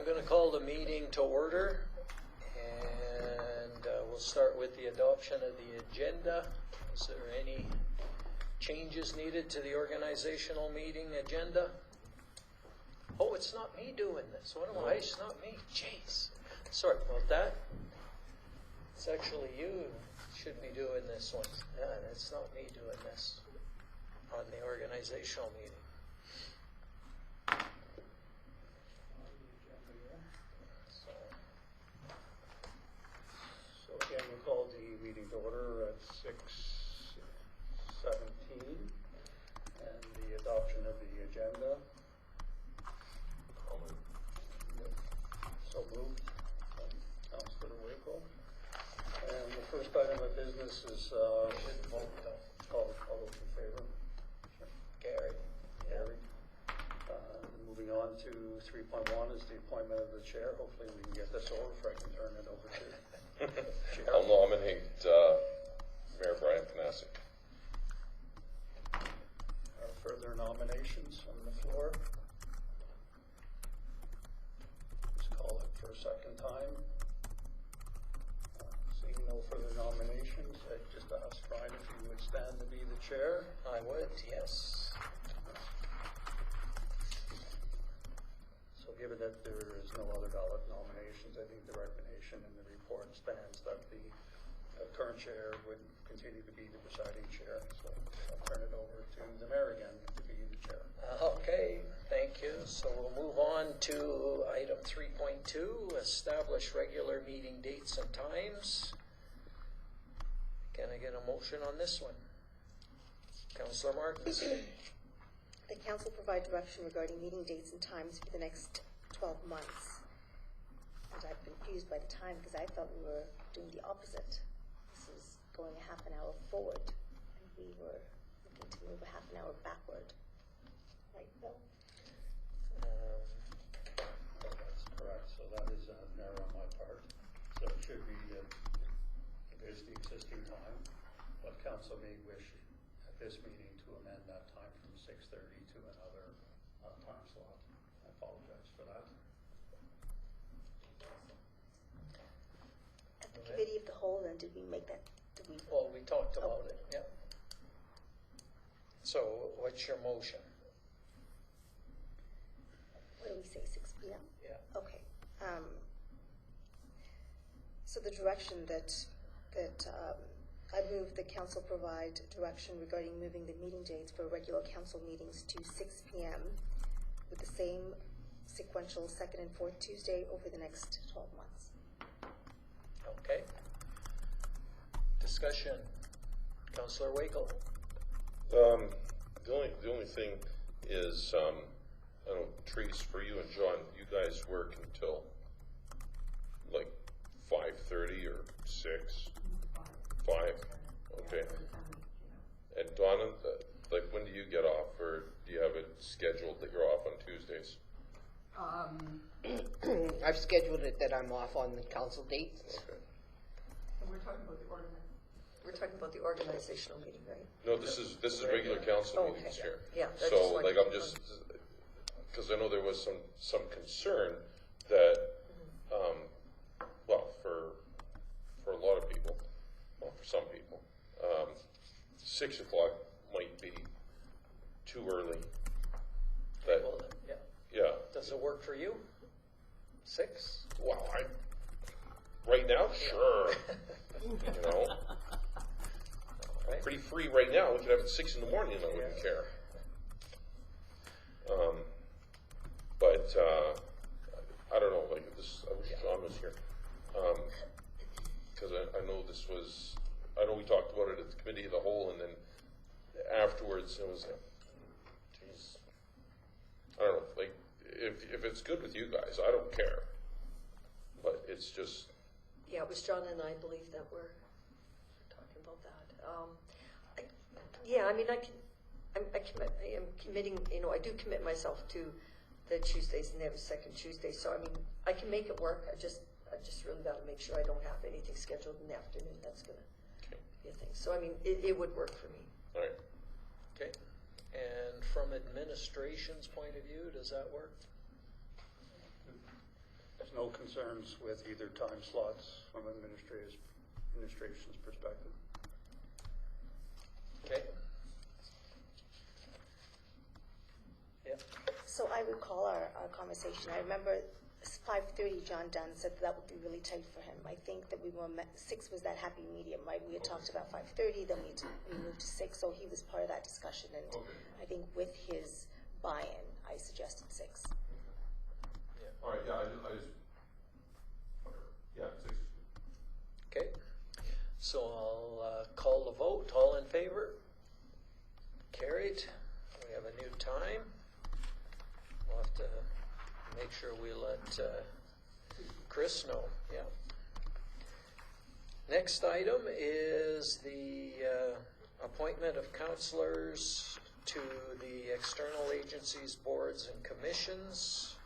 going to call the meeting to order, and we'll start with the adoption of the agenda. Is there any changes needed to the organizational meeting agenda? Oh, it's not me doing this. What am I? It's not me. Jeez. Sorry about that. It's actually you who should be doing this one. Yeah, it's not me doing this on the organizational meeting. So again, we'll call the meeting to order at 6:17, and the adoption of the agenda. So moved. Councillor Wakel. And the first item of business is vote. All those in favor? Carried. Carried. Moving on to 3.1 is the appointment of the chair. Hopefully we can get this over before I can turn it over to chair. I'll nominate Mayor Brian Panasic. Further nominations from the floor? Just call it for a second time. Seeing no further nominations, I'd just ask Brian if he would stand to be the chair. I would, yes. So given that there is no other ballot nominations, I think the recommendation in the report stands that the current chair would continue to be the presiding chair. So I'll turn it over to the mayor again to be the chair. Okay, thank you. So we'll move on to item 3.2, establish regular meeting dates and times. Can I get a motion on this one? Councillor Martins. The council provide direction regarding meeting dates and times for the next 12 months. And I've been confused by the time because I thought we were doing the opposite. This is going a half an hour forward, and we were looking to move a half an hour backward. Right, Bill? That's correct. So that is an error on my part. So it should be that there's the existing time, but council may wish at this meeting to amend that time from 6:30 to another time slot. I apologize for that. At the committee of the whole, then did we make that? Well, we talked about it, yeah. So what's your motion? What do we say, 6 p.m.? Yeah. Okay. So the direction that I move the council provide direction regarding moving the meeting dates for regular council meetings to 6 p.m. with the same sequential second and fourth Tuesday over the next 12 months. Okay. Discussion. Councillor Wakel. The only thing is, I don't know, Trees, for you and John, you guys work until like 5:30 or 6? 5? Okay. And Donna, like, when do you get off, or do you have it scheduled that you're off on Tuesdays? I've scheduled it that I'm off on the council dates. Okay. And we're talking about the organizational meeting, right? No, this is regular council Oh, meetings okay. here. Yeah, that's So, just like, I'm just, because I know there was some concern that, well, for a lot of people, well, for some people, 6 o'clock might be too early. That, Well, then, yeah. yeah. Does it work for you? 6? Well, right now, sure. You know, Right. pretty free right now. We could have it 6 in the morning and I wouldn't care. But I don't know, like this, I wish John was here. Because I know this was, I know we talked about it at the committee of the whole, and then afterwards it was like, geez, I don't know, like, if it's good with you guys, I don't care. But it's just. Yeah, it was John and I believe that we're talking about that. I mean, I am committing, I do commit myself to the Tuesdays and every second Tuesday. So, I mean, I can make it work. I just really got to make sure I don't have anything scheduled in the afternoon. That's going to be a thing. So, I mean, it would work for me. All right. Okay. And from administration's point of view, does that work? There's no concerns with either time slots from administration's perspective. Okay. Yeah, So I recall our conversation. I remember 5:30, John Dunn said that would be really tight for him. I think that 6 was that happy medium, right? We had talked about 5:30, then we moved to 6, so he was part of that discussion. And I think with his buy-in, I suggested 6. All right, yeah, I just, whatever. Yeah, 6 is good. okay. So I'll call the vote. All in favor? Carried. We have a new time. We'll have to make sure we let Chris know. Yeah. Next item is the appointment of counselors to the external agencies, boards, and commissions.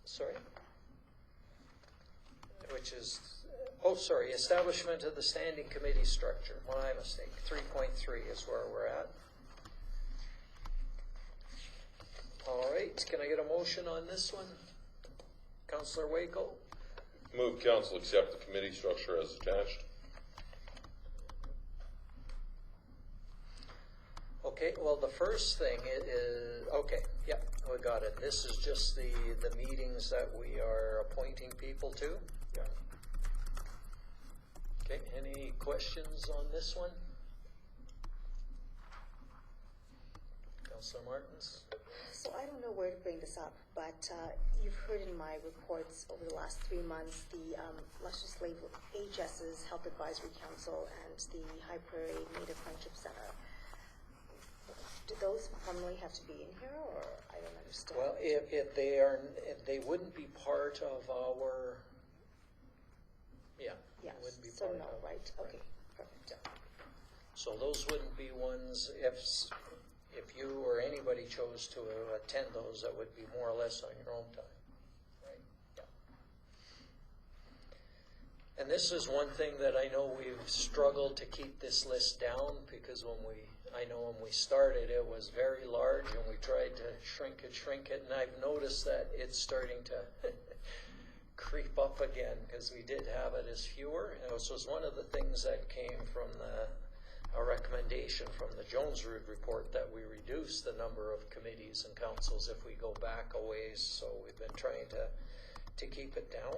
Sorry. Which is, establishment of the standing committee structure. My mistake. 3.3 is where we're at. All right, can I get a motion on this one? Councillor Waco? Move council accept the committee structure as attached. Okay, well, the first thing is, okay, yeah, we got it. This is just the meetings that we are appointing people to? Yeah. Okay, any questions on this one? Councillor Martins? So I don't know where to bring this up, but you've heard in my reports over the last 3 months, the Legislative HS's Health Advisory Council and the High Prairie Native Friendship Center. Do those formally have to be in here, or I don't understand? Well, if they wouldn't be part of our, yeah. Yes, wouldn't be so part no, of- right? Okay, perfect. So those wouldn't be ones, if you or anybody chose to attend those, that would be more or less on your own time, right? Yeah. And this is one thing that I know we've struggled to keep this list down, because I know when we started, it was very large, and we tried to shrink it, and I've noticed that it's starting to creep up again, because we did have it as fewer. And this was one of the things that came from a recommendation from the Jones Rood report, that we reduce the number of committees and councils if we go back a ways. So we've been trying to keep it down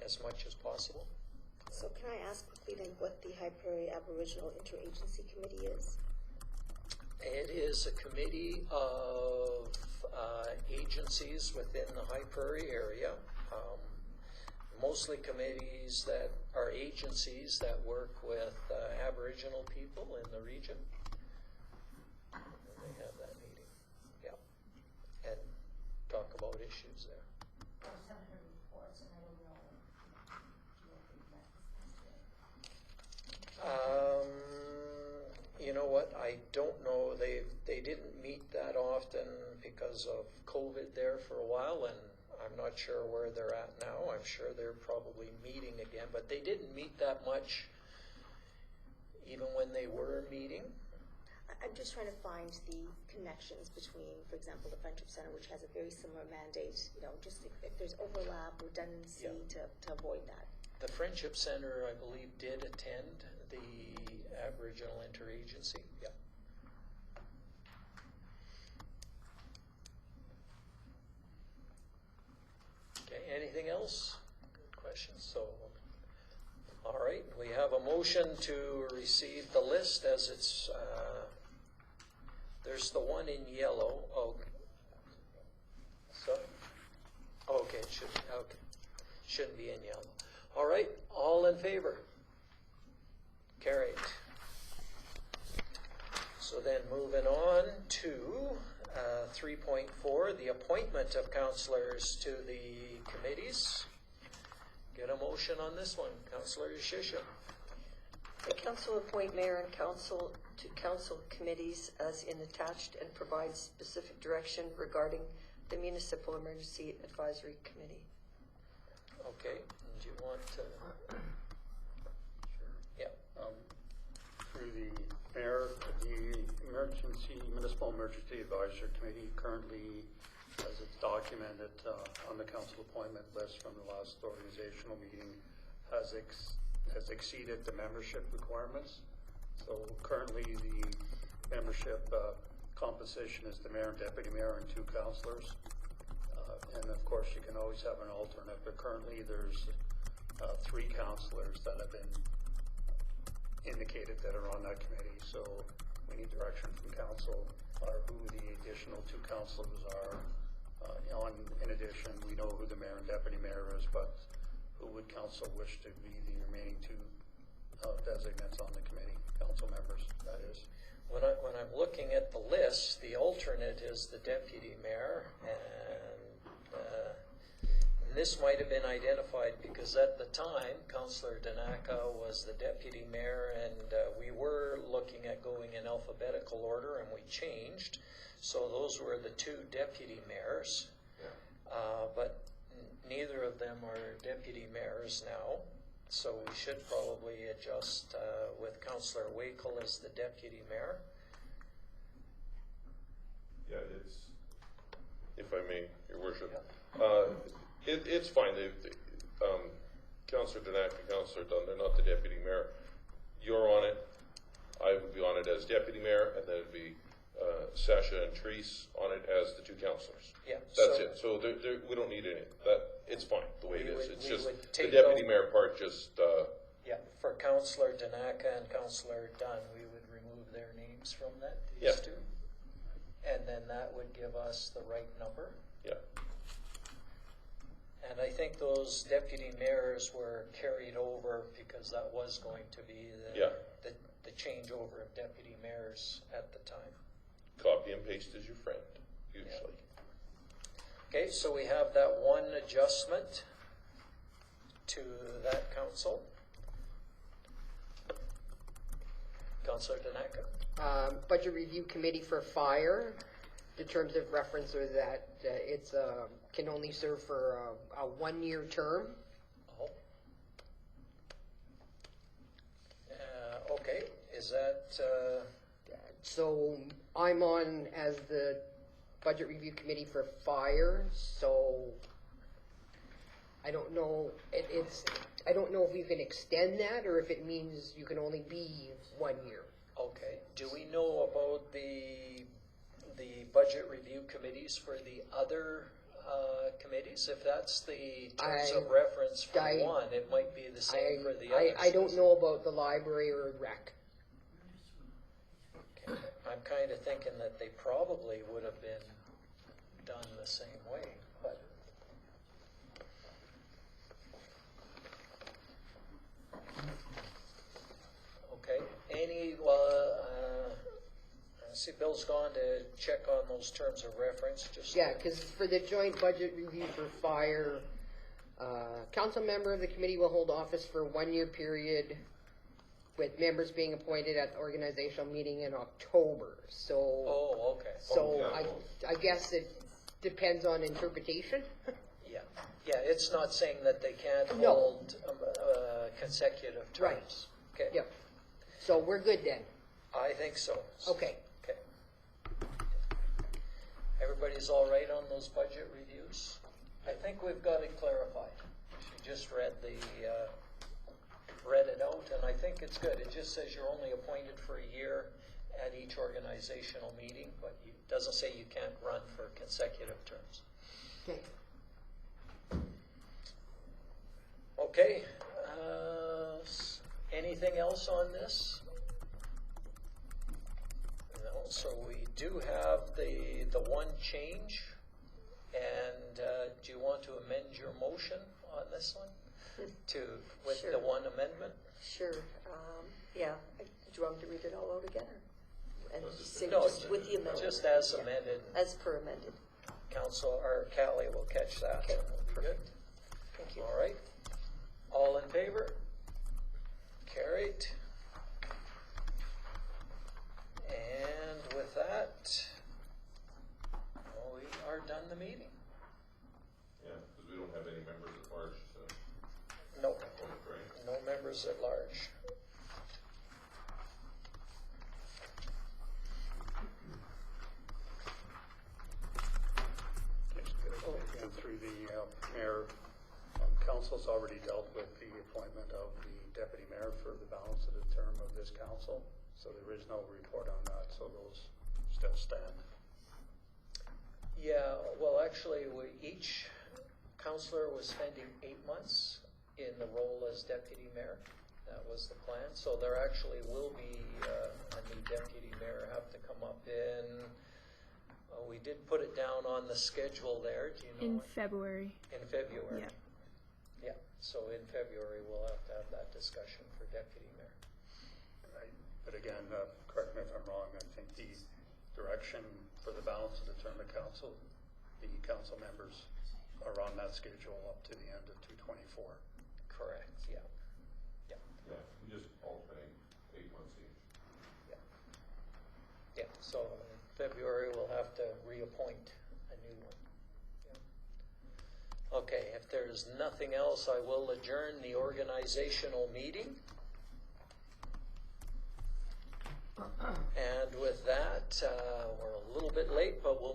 as much as possible. So can I ask quickly then what the High Prairie Aboriginal Interagency Committee is? It is a committee of agencies within the High Prairie area, mostly committees that are agencies that work with Aboriginal people in the region. And they have that meeting, yeah, and talk about issues there. I just haven't heard reports, and I don't know You know what, I don't know, they didn't meet that often because of COVID there for a while, and I'm not sure where they're at now. I'm sure they're probably meeting again, but they didn't meet that much even when they were meeting. I'm just trying to find the connections between, for example, the Friendship Center, which has a very similar mandate, just if there's overlap, redundancy, Yeah. to avoid that. The Friendship Center, I believe, did attend the Aboriginal Interagency, yeah. Okay, anything else? Good questions. So, all right, we have a motion to receive the list as it's, there's the one in yellow. Oh, sorry. Okay, it should, okay. Shouldn't be in yellow. All right, all in favor? Carried. So then moving on to 3.4, the appointment of councillors to the committees. Get a motion on this one, Councillor Shisha. The council appoint mayor and council to council committees as in attached, and provide specific direction regarding the Municipal Emergency Advisory Committee. Okay, do you want to? Yeah. Through the mayor, the Municipal Emergency Advisory Committee currently as it's documented on the council appointment list from the last organizational meeting, has exceeded the membership requirements. So currently, the membership composition is the mayor and deputy mayor and 2 councillors. And of course, you can always have an alternate, but currently there's 3 councillors that have been indicated that are on that committee. So we need direction from council on who the additional 2 councillors are. In addition, we know who the mayor and deputy mayor is, but who would council wish to be the remaining 2 designates on the committee, council members, that is. When I'm looking at the list, the alternate is the deputy mayor, and this might have been identified because at the time, Councillor Danaka was the deputy mayor, and we were looking at going in alphabetical order, and we changed. So those were the 2 deputy mayors, but neither of them are deputy mayors now. So we should probably adjust with Councillor Wakel as the deputy mayor. Yeah, it's, if I may, Your Worship, it's fine. Councillor Danaka and Councillor Dunn, they're not the deputy mayor. You're on it. I would be on it as deputy mayor, and then it'd be Sasha and Therese on it as the 2 councillors. Yeah. That's so it. So we don't need any. It's fine the way it is. It's just would the take deputy out- mayor part. Just Yeah, for Councillor Danaka and Councillor Dunn, we would remove their names from that, these Yeah. 2. And then that would give us the right number. yeah. And I think those deputy mayors were carried over because that was going to be the changeover of deputy mayors at the time. Copy and paste is your friend, usually. Okay, so we have that one adjustment to that council. Councillor Danaka. Budget Review Committee for Fire, the terms of reference are that it's can only serve for a 1-year term. Oh. Okay, is that, So I'm on as the Budget Review Committee for Fire, so I don't know, I don't know if we can extend that or if it means you can only be 1 year. okay. Do we know about the budget review committees for the other committees? If that's the terms of reference for one, it might be the same for the others. I don't know about the library or rec. Okay. I'm kind of thinking that they probably would have been done the same way, but. Okay, I see Bill's gone to check on those terms of reference, just. Yeah, because for the joint budget review for fire, council member of the committee will hold office for a 1-year period with members being appointed at the organizational meeting in October. So, Oh, okay. so I guess it depends on interpretation. Yeah, it's not saying that they can't No. hold consecutive terms. Okay. Yep. So we're good then. I think so. Okay. Okay. Everybody's all right on those budget reviews? I think we've got it clarified. She just read it out, and I think it's good. It just says you're only appointed for a year at each organizational meeting, but it doesn't say you can't run for consecutive terms. Okay. Okay, anything else on this? No, so we do have the one change, and do you want to amend your motion on this one? With Sure. the one amendment? Sure, yeah, do you want me to read it all out again, or? And just say, No, just with the amendment? just as Yeah. amended. As per amended, Council, or Callie will catch that. Okay, and we'll be good. perfect. Thank you. All right. All in favor? Carried. And with that, we are done the meeting. Yeah, because we don't have any members at large to No, appoint, right? no members at large. through the mayor, council's already dealt with the appointment of the deputy mayor for the balance of the term of this council, so there is no report on that, so those still stand. Yeah, well, actually, each councillor was spending 8 months in the role as deputy mayor. That was the plan. So there actually will be a new deputy mayor have to come up in. We did put it down on the schedule there. Do you know? In when? February. In February. Yeah. Yeah. So in February we'll have to have that discussion for deputy mayor. Right. But again, correct me if I'm wrong, I think the direction for the balance of the term of council, the council members are on that schedule up to the end of 224. Correct. Yeah. Yeah. Yeah, we just alternate 8 months each. Yeah. Yeah. So in February we'll have to reappoint a new one. Yeah. Okay. If there's nothing else, I will adjourn the organizational meeting. And with that, we're a little bit late, but we'll